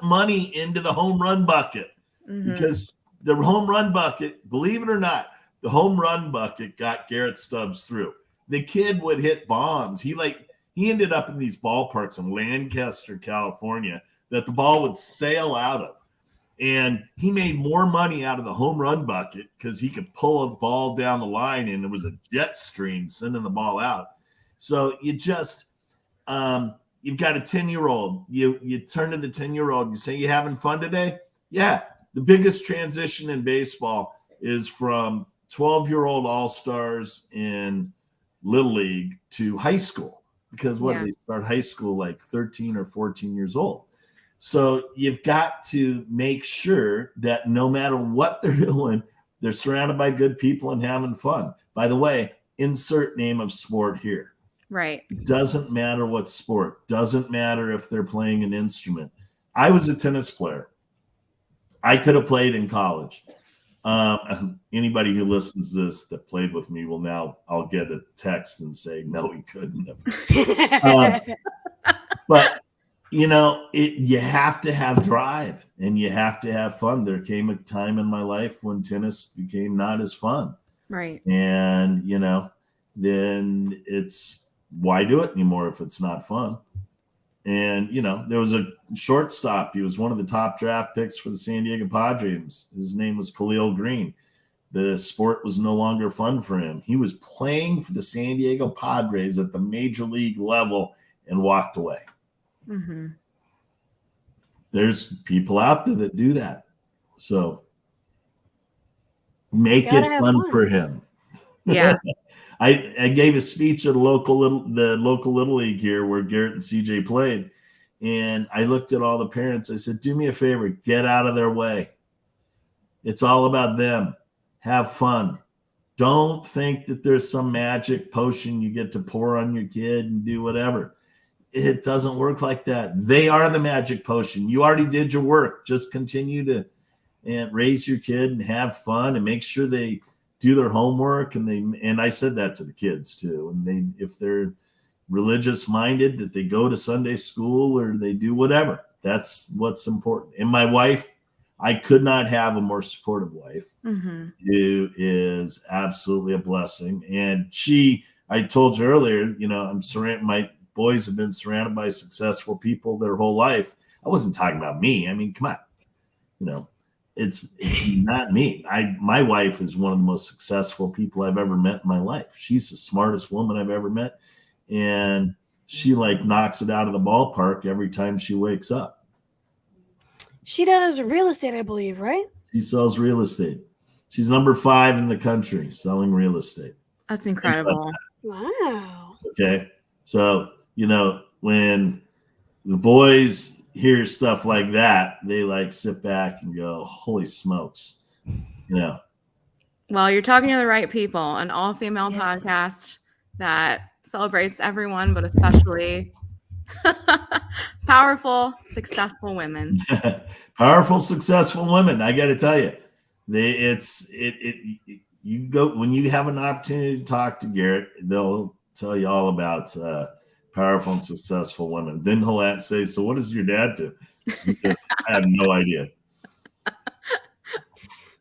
money into the home run bucket, because the home run bucket, believe it or not, the home run bucket got Garrett Stubbs through. The kid would hit bombs. He ended up in these ballparks in Lancaster, California, that the ball would sail out of. And he made more money out of the home run bucket because he could pull a ball down the line and there was a jet stream sending the ball out. So you just, you've got a 10-year-old. You turn to the 10-year-old. You say, you having fun today? Yeah. The biggest transition in baseball is from 12-year-old all-stars in Little League to high school. Because they start high school like 13 or 14 years old. So you've got to make sure that no matter what they're doing, they're surrounded by good people and having fun. By the way, insert name of sport here. Right. It doesn't matter what sport. Doesn't matter if they're playing an instrument. I was a tennis player. I could have played in college. Anybody who listens to this that played with me will now, I'll get a text and say, no, he couldn't have. But, you have to have drive and you have to have fun. There came a time in my life when tennis became not as fun. Right. And, then it's, why do it anymore if it's not fun? And, there was a shortstop. He was one of the top draft picks for the San Diego Padres. His name was Khalil Green. The sport was no longer fun for him. He was playing for the San Diego Padres at the major league level and walked away. Mm-hmm. There's people out there that do that. So make it fun for him. Yeah. I gave a speech at the local Little League here where Garrett and CJ played. And I looked at all the parents. I said, do me a favor, get out of their way. It's all about them. Have fun. Don't think that there's some magic potion you get to pour on your kid and do whatever. it doesn't work like that. They are the magic potion. You already did your work. Just continue to raise your kid and have fun and make sure they do their homework. And I said that to the kids too. And if they're religious minded, that they go to Sunday school or they do whatever. That's what's important. And my wife, I could not have a more supportive wife, who is absolutely a blessing. And I told you earlier, my boys have been surrounded by successful people their whole life. I wasn't talking about me. I mean, come on, it's not me. My wife is one of the most successful people I've ever met in my life. She's the smartest woman I've ever met. And she knocks it out of the ballpark every time she wakes up. She does real estate, I believe, right? She sells real estate. She's number 5 in the country selling real estate. That's incredible. Wow. Okay. So, when the boys hear stuff like that, they sit back and go, holy smokes. Well, you're talking to the right people, an all-female podcast that celebrates everyone, but especially powerful, successful women. Powerful, successful women. I got to tell you, you go when you have an opportunity to talk to Garrett, they'll tell you all about powerful and successful women. Then he'll say, "So what does your dad do?" Because I have no idea.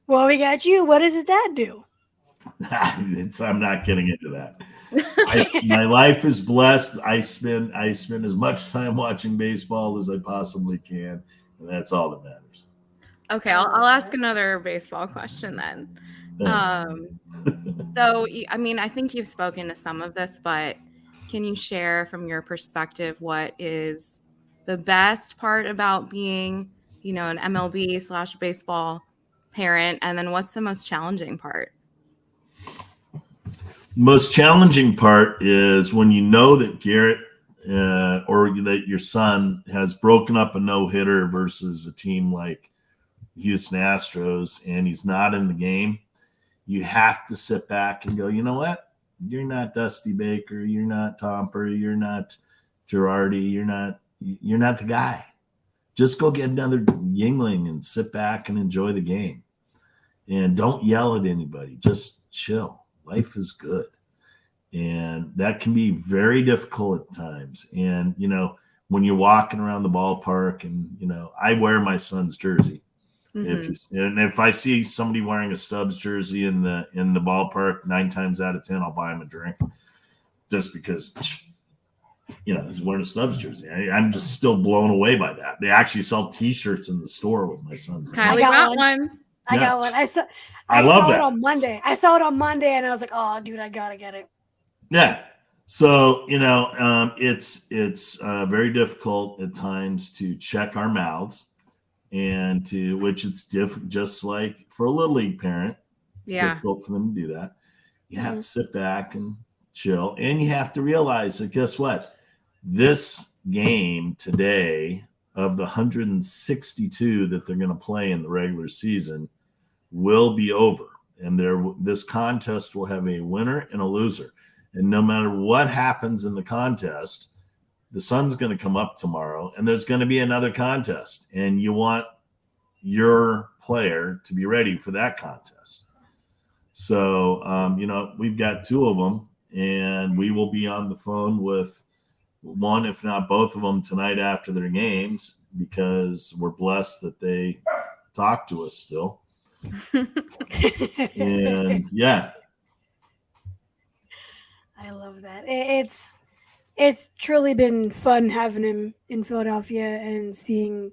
Well, we got you. What does his dad do? I'm not getting into that. My life is blessed. I spend as much time watching baseball as I possibly can, and that's all that matters. Okay, I'll ask another baseball question then. So, I think you've spoken to some of this, but can you share from your perspective what is the best part about being, an MLB/baseball parent, and then what's the most challenging part? Most challenging part is when you know that Garrett or that your son has broken up a no-hitter versus a team like Houston Astros, and he's not in the game. You have to sit back and go, you know what? You're not Dusty Baker. You're not Tomper. You're not Girardi. You're not the guy. Just go get another Yingling and sit back and enjoy the game. And don't yell at anybody. Just chill. Life is good. And that can be very difficult at times. And, when you're walking around the ballpark and, I wear my son's jersey. If I see somebody wearing a Stubbs jersey in the ballpark, 9 times out of 10, I'll buy him a drink just because, he's wearing a Stubbs jersey. I'm just still blown away by that. They actually sell T-shirts in the store with my son's name. I got one. I got one. I saw it on Monday. I saw it on Monday, and I was like, "Oh, dude, I gotta get it." Yeah. So it's very difficult at times to check our mouths, and which it's different. Just like for a little league parent, it's difficult for them to do that. You have to sit back and chill, and you have to realize that guess what? This game today, of the 162 that they're going to play in the regular season, will be over. And this contest will have a winner and a loser. And no matter what happens in the contest, the sun's going to come up tomorrow and there's going to be another contest. And you want your player to be ready for that contest. So, we've got 2 of them, and we will be on the phone with one, if not both of them, tonight after their games, because we're blessed that they talk to us still. And I love that. It's truly been fun having him in Philadelphia and seeing,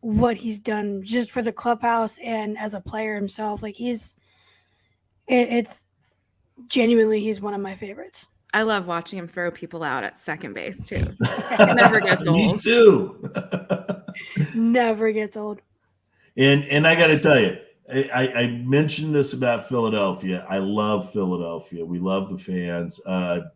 what he's done just for the clubhouse and as a player himself. It's genuinely, he's one of my favorites. I love watching him throw people out at second base too. It never gets old. Me too. Never gets old. And I got to tell you, I mentioned this about Philadelphia. I love Philadelphia. We love the fans.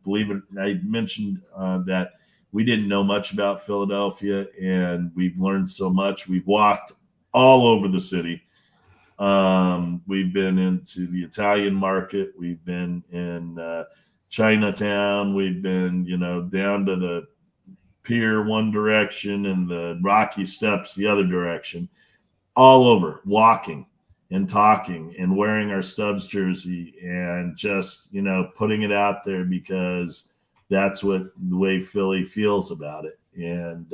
Believe it, I mentioned that we didn't know much about Philadelphia, and we've learned so much. We've walked all over the city. We've been into the Italian market. We've been in Chinatown. We've been, down to the pier one direction and the Rocky Steps the other direction, all over, walking and talking and wearing our Stubbs jersey and just, putting it out there because that's the way Philly feels about it. And,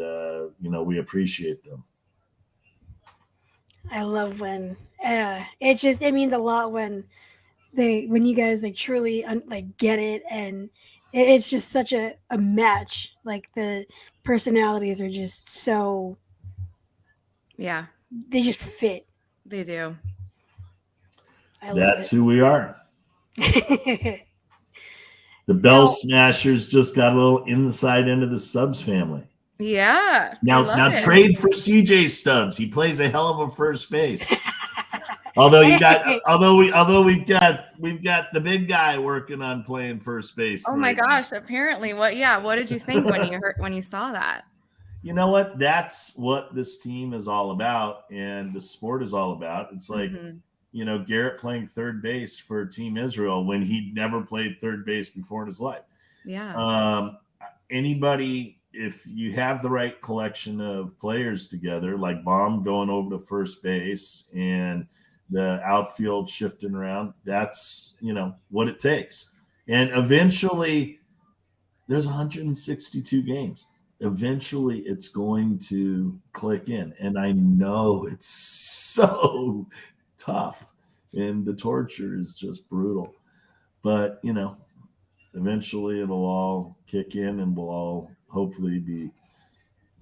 we appreciate them. I love when it means a lot when you guys truly get it, and it's just such a match. Like the personalities are just so, they just fit. They do. That's who we are. The Bell Smashers just got a little inside into the Stubbs family. Yeah. Now trade for CJ Stubbs. He plays a hell of a first base. Although we've got the big guy working on playing first base. Oh my gosh! Apparently, what did you think when you saw that? You know what? That's what this team is all about, and the sport is all about. It's like Garrett playing third base for Team Israel when he'd never played third base before in his life. Yeah. Anybody. If you have the right collection of players together, like Baum going over to first base and the outfield shifting around, that's, what it takes. And eventually there's 162 games. Eventually it's going to click in. And I know it's so tough and the torture is just brutal. But, eventually it'll all kick in and we'll all hopefully be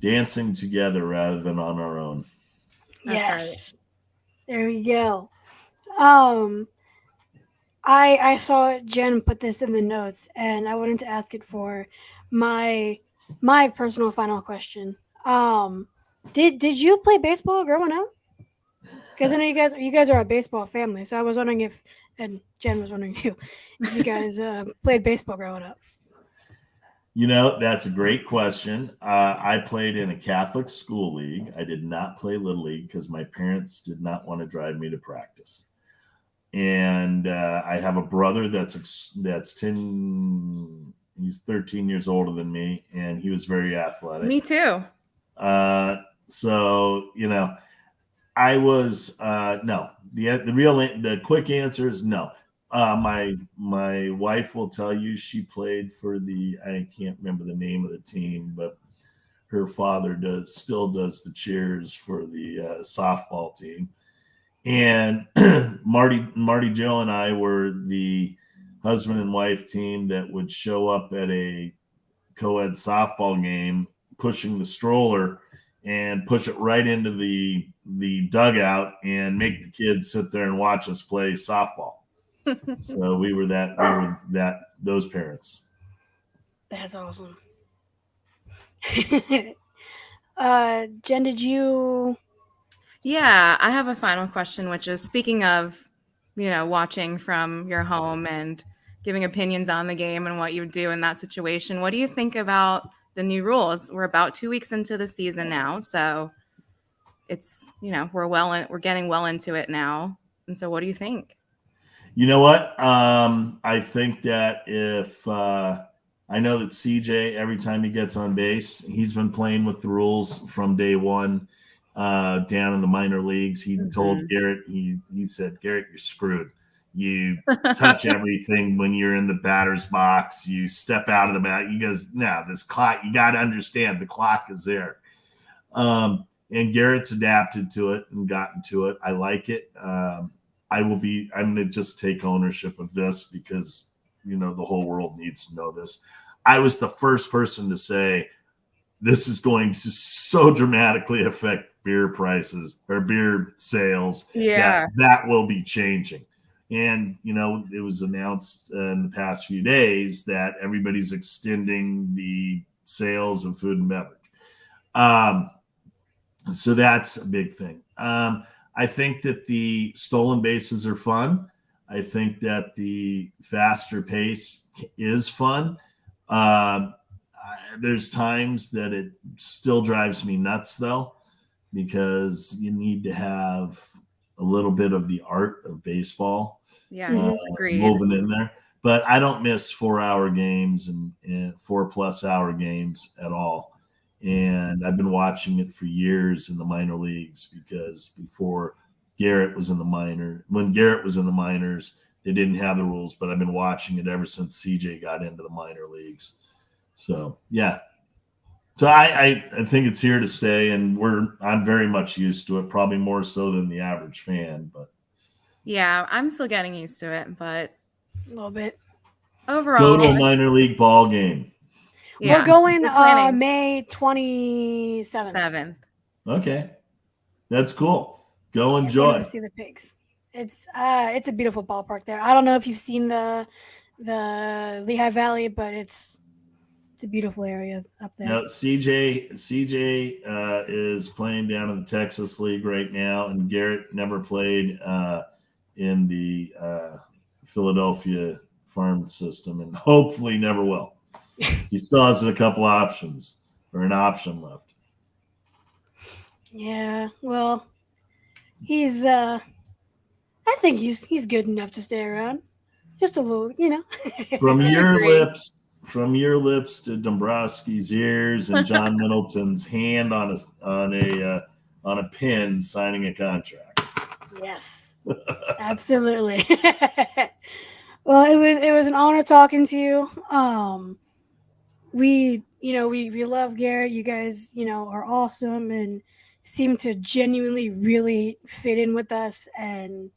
dancing together rather than on our own. Yes. Right. There we go. I saw Jen put this in the notes and I wanted to ask it for my personal final question. Did you play baseball growing up? Because I know you guys are a baseball family, so I was wondering and Jen was wondering too, if you guys played baseball growing up. That's a great question. I played in a Catholic school league. I did not play Little League because my parents did not want to drive me to practice. And I have a brother that's 10. He's 13 years older than me, and he was very athletic. Me too. So I was no. The quick answer is no. My wife will tell you she played for I can't remember the name of the team, but her father still does the cheers for the softball team. And Marty Joe and I were the husband and wife team that would show up at a co-ed softball game, pushing the stroller and push it right into the dugout and make the kids sit there and watch us play softball. So we were those parents. That's awesome. Jen, did you? Yeah, I have a final question, which is speaking of, watching from your home and giving opinions on the game and what you would do in that situation. What do you think about the new rules? We're about 2 weeks into the season now, so it's, we're getting well into it now. And so what do you think? You know what? I think that if I know that CJ, every time he gets on base, he's been playing with the rules from day one down in the minor leagues. He told Garrett, he said, Garrett, you're screwed. You touch everything when you're in the batter's box. You step out of the bat. He goes, no, this clock, you got to understand the clock is there. And Garrett's adapted to it and gotten to it. I like it. I'm going to just take ownership of this because, the whole world needs to know this. I was the first person to say this is going to so dramatically affect beer prices or beer sales. Yeah. That will be changing. And, it was announced in the past few days that everybody's extending the sales of food and beverage. So that's a big thing. I think that the stolen bases are fun. I think that the faster pace is fun. There's times that it still drives me nuts, though, because you need to have a little bit of the art of baseball moving in there. but I don't miss 4-hour games and 4+ hour games at all. And I've been watching it for years in the minor leagues, because before Garrett was in the when Garrett was in the minors, they didn't have the rules, but I've been watching it ever since CJ got into the minor leagues. So, yeah. So I think it's here to stay, and I'm very much used to it, probably more so than the average fan. But yeah, I'm still getting used to it, but A little bit. overall, go to a minor league ball game. yeah, We're going planning. May 27th. 7th. Okay, that's cool. Go We're enjoy. going to see the pigs. It's a beautiful ballpark there. I don't know if you've seen the Lehigh Valley, but it's a beautiful area up there. Now, CJ is playing down in the Texas League right now, and Garrett never played in the Philadelphia farm system, and hopefully never will. He still has a couple options, or an option left. Yeah, well, he's I think he's good enough to stay around. Just a little, From your agree. lips to Dombrowski's ears and John Middleton's hand on a pen signing a contract. Yes, absolutely. Well, it was an honor talking to you. We love Garrett. You guys, are awesome and seem to genuinely really fit in with us, and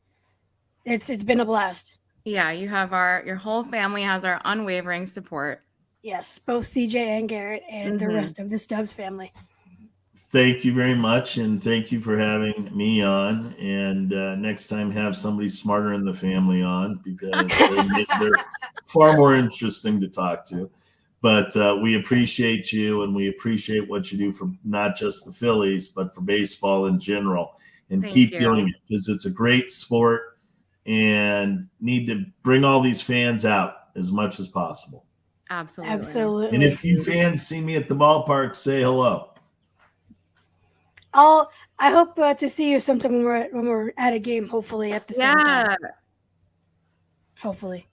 it's been a blast. Yeah, you have your whole family has our unwavering support. Yes, both CJ and Garrett and the rest of the Stubbs family. Thank you very much, and thank you for having me on. And next time, have somebody smarter in the family on, because they're far more interesting to talk to. But we appreciate you, and we appreciate what you do for not just the Phillies, but for baseball in general. And keep doing it, because it's a great sport, and need to bring all these fans out as much as possible. Absolutely. And if you fans see me at the ballpark, say hello. I hope to see you sometime when we're at a game, hopefully at the same time. Hopefully.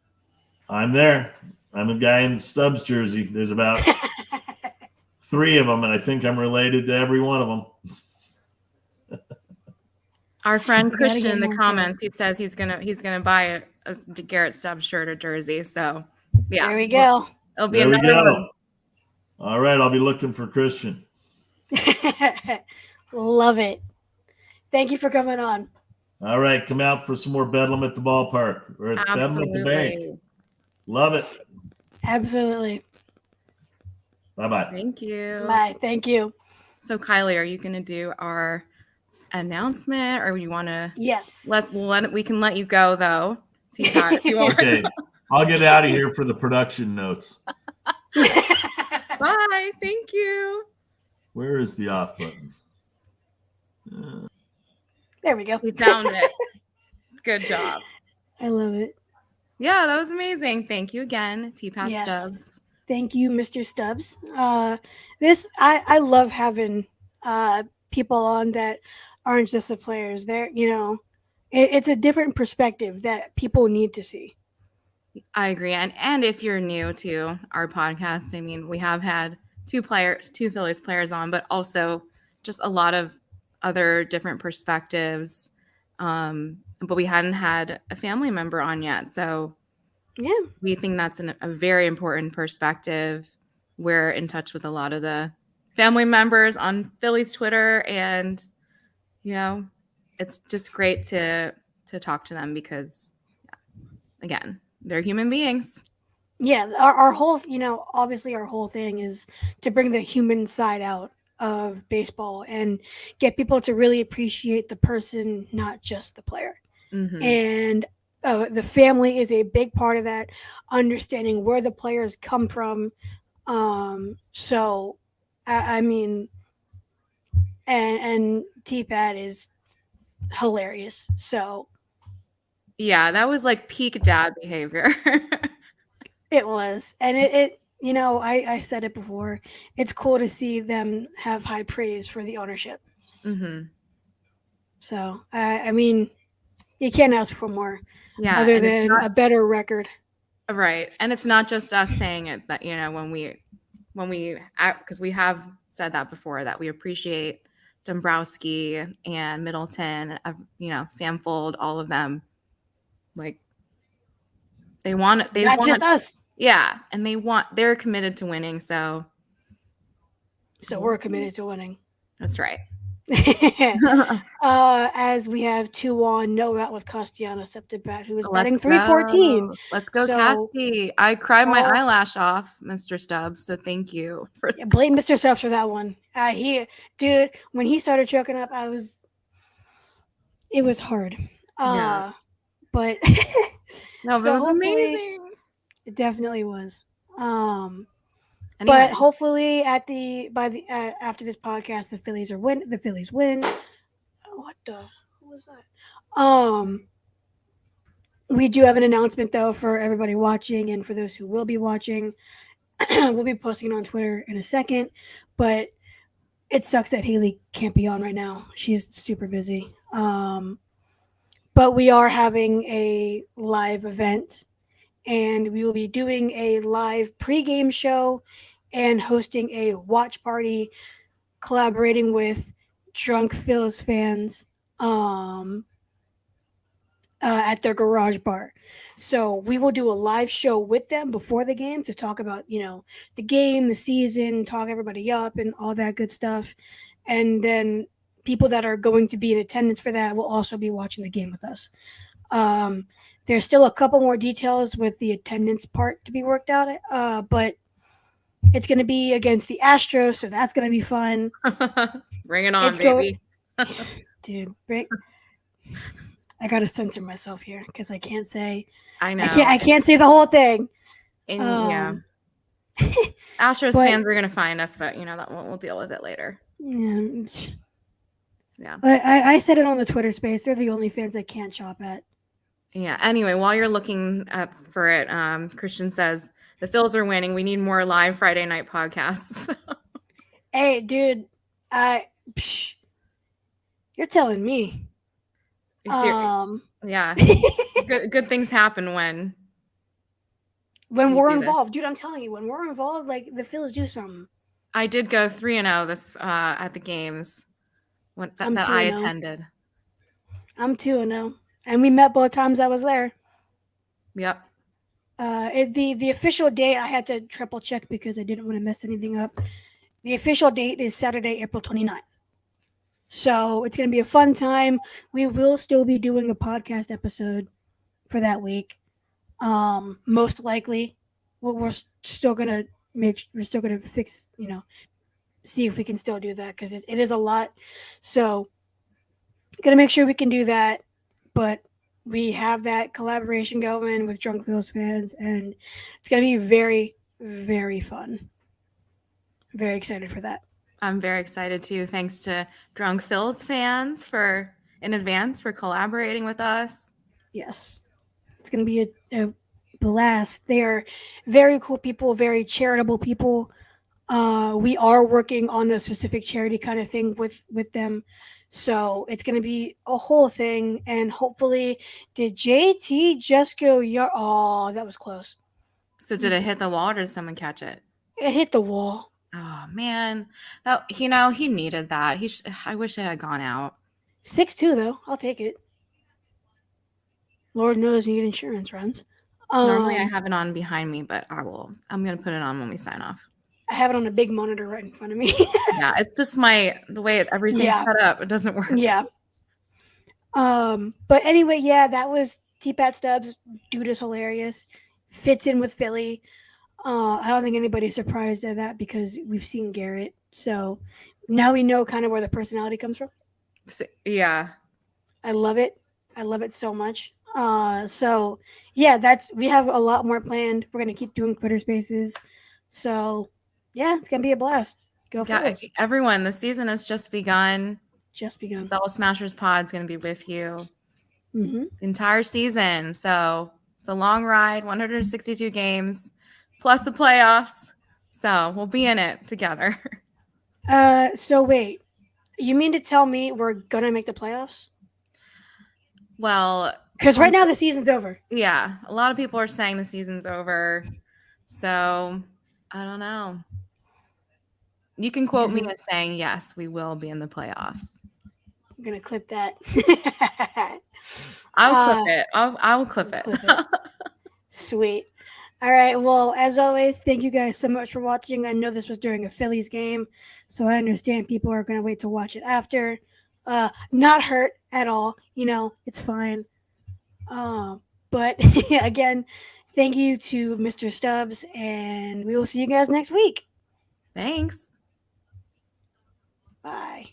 I'm there. I'm a guy in the Stubbs jersey. There's about 3 of them, and I think I'm related to every one of them. Our friend Christian in the comments, he says he's gonna buy a Garrett Stubbs shirt or jersey. So yeah, there we go. It'll be another one. All right, I'll be looking for Christian. Love it. Thank you for coming on. All right, come out for some more Bedlam at the ballpark, or at Bedlam at the bank. Love it. Absolutely. Bye-bye. Thank you. Bye. Thank you. So, Kylie, are you going to do our announcement, or you want to? Yes. We can let you go though. Okay, I'll get out of here for the production notes. Bye. Thank you. Where is the off button? There we go. We found it. Good job. I love it. Yeah, that was amazing. Thank you again, T-Pat Stubbs. Thank you, Mr. Stubbs. I love having people on that aren't just the players. They're, it's a different perspective that people need to see. I agree. And if you're new to our podcast, I mean, we have had two Phillies players on, but also just a lot of other different perspectives. But we hadn't had a family member on yet. So yeah, we think that's a very important perspective. We're in touch with a lot of the family members on Phillies Twitter, and, it's just great to talk to them because, again, they're human beings. Yeah, our whole, obviously our whole thing is to bring the human side out of baseball and get people to really appreciate the person, not just the player. Mm-hmm. And the family is a big part of that, understanding where the players come from. So, I mean, and T-Pat is hilarious. So, yeah, that was like peak dad behavior. It was. And it I said it before. It's cool to see them have high praise for the ownership. Mm-hmm. So, I mean, you can't ask for more. Yeah, other than a better record. Right. And it's not just us saying it that, when we because we have said that before, that we appreciate Dombrowski and Middleton, Samfold, all of them. Like they want it. Not just us. Yeah. And they're committed to winning. So we're committed to winning. That's right. As we have 2-1, no out with Castellanos up to bat, who is batting .314. Let's go, Casty. I cried my eyelash off, Mr. Stubbs. So thank you. Blame Mr. Stubbs for that one. When he started choking up, it was hard. Yeah. But no, so it was amazing. It definitely was. Anyway. But hopefully after this podcast, the Phillies win. What was that? We do have an announcement though for everybody watching and for those who will be watching. We'll be posting it on Twitter in a second, but it sucks that Haley can't be on right now. She's super busy. But we are having a live event, and we will be doing a live pregame show and hosting a watch party, collaborating with Drunk Phillies fans at their garage bar. So we will do a live show with them before the game to talk about, the game, the season, talk everybody up and all that good stuff. And then people that are going to be in attendance for that will also be watching the game with us. There's still a couple more details with the attendance part to be worked out, but it's going to be against the Astros, so that's going to be fun. Bring it on, baby. Dude, I got to censor myself here because I can't say. I know. I can't say the whole thing. And, yeah. Astros fans are going to find us, but, we'll deal with it later. Yeah. I said it on the Twitter space. They're the only fans I can't chop at. Yeah. Anyway, while you're looking for it, Christian says, the Phils are winning. We need more live Friday night podcasts. Hey, dude, you're telling me. Yeah. good things happen when we're involved, dude. I'm telling you, when we're involved, like the Phils do something. I did go 3-0 this at the games that I attended. I'm 2-0, and we met both times I was there. Yep. The official date, I had to triple check because I didn't want to mess anything up. The official date is Saturday, April 29th. So it's going to be a fun time. We will still be doing a podcast episode for that week. Most likely, we're still going to fix, see if we can still do that because it is a lot. So going to make sure we can do that. But we have that collaboration going with Drunk Phillies fans, and it's going to be very, very fun. Very excited for that. I'm very excited too. Thanks to Drunk Phillies fans in advance for collaborating with us. Yes. It's going to be a blast. They are very cool people, very charitable people. We are working on a specific charity kind of thing with them. So it's going to be a whole thing. And hopefully, did JT just go? Oh, that was close. So did it hit the wall or did someone catch it? It hit the wall. Oh, man. He needed that. I wish it had gone out. 6'2", though. I'll take it. Lord knows you need insurance runs. Normally I have it on behind me, but I'm going to put it on when we sign off. I have it on a big monitor right in front of me. Yeah, it's just the way everything's set up. It doesn't work. Yeah. But anyway, that was T-Pat Stubbs. Dude is hilarious. Fits in with Philly. I don't think anybody's surprised at that because we've seen Garrett. So now we know kind of where the personality comes from. Yeah. I love it. I love it so much. We have a lot more planned. We're going to keep doing Twitter spaces. So it's going to be a blast. Go for it. Everyone, the season has just begun. Bell Smashers Pod's going to be with you the entire season. So it's a long ride, 162 games, plus the playoffs. So we'll be in it together. So wait, you mean to tell me we're going to make the playoffs? Well, Because right now the season's over. Yeah, a lot of people are saying the season's over. So I don't know. You can quote me as saying, yes, we will be in the playoffs. I'm going to clip that. I'll clip it. I'll clip it. Sweet. All right. Well, as always, thank you guys so much for watching. I know this was during a Phillies game, so I understand people are going to wait to watch it after. Not hurt at all. It's fine. But again, thank you to Mr. Stubbs, and we will see you guys next week. Thanks. Bye.